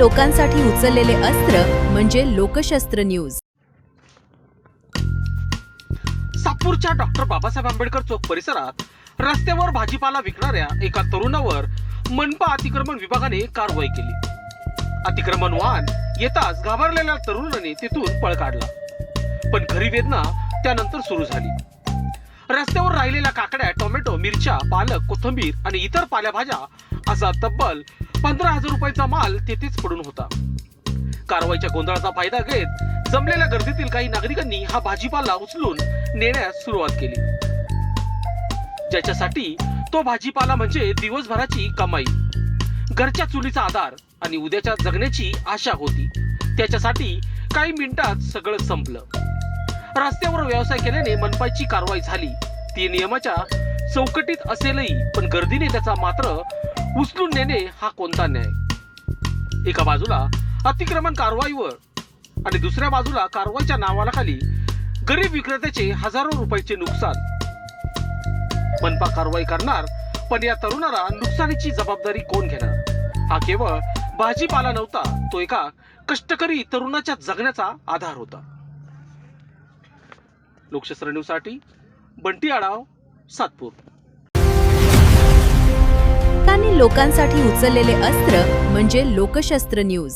लोकांसाठी उचललेले अस्त्र म्हणजे लोकशस्त्र न्यूज। सातपूरच्या डॉक्टर बाबासाहेब आंबेडकर चौक परिसरात रस्त्यावर भाजीपाला विकणाऱ्या एका तरुणावर मनपा अतिक्रमण विभागाने कारवाई केली। अतिक्रमण वाहन येताच घाबरलेल्या तरुणाने तिथून पळ काढला, पण खरी वेदना त्यानंतर सुरू झाली। रस्त्यावर राहिलेल्या काकड्या, टोमॅटो, मिरच्या, पालक, कोथिंबीर आणि इतर पालेभाज्या असा तब्बल 15,000 रुपयाचा माल तेथेच पडून होता। कारवाईच्या गोंधळाचा फायदा घेत जमलेल्या गर्दीतील काही नागरिकांनी हा भाजीपाला उचलून नेण्यास सुरुवात केली। ज्याच्यासाठी तो भाजीपाला म्हणजे दिवसभराची कमाई, घरच्या चुलीचा आधार आणि उद्याच्या जगण्याची आशा होती, त्याच्यासाठी काही मिनिटात सगळं संपलं। रस्त्यावर व्यवसाय केल्याने मनपाची कारवाई झाली, ती नियमाच्या चौकटीत असेलही, पण गर्दीने त्याचा मात्र उचलून नेणे हा कोणता न्याय? एका बाजूला अतिक्रमण कारवाईवर आणि दुसऱ्या बाजूला कारवाईच्या नावाखाली गरीब विक्रेत्याचे हजारो रुपयाचे नुकसान। मनपा कारवाई करणार, पण या तरुणाला नुकसानीची जबाबदारी कोण घेणार? हा केवळ भाजीपाला नव्हता, तो एका कष्टकरी तरुणाच्या जगण्याचा आधार होता। लोकशस्त्र न्यूज साठी बंटी आढाव, सातपूर। लोकांसाठी उचललेले अस्त्र म्हणजे लोकशस्त्र न्यूज।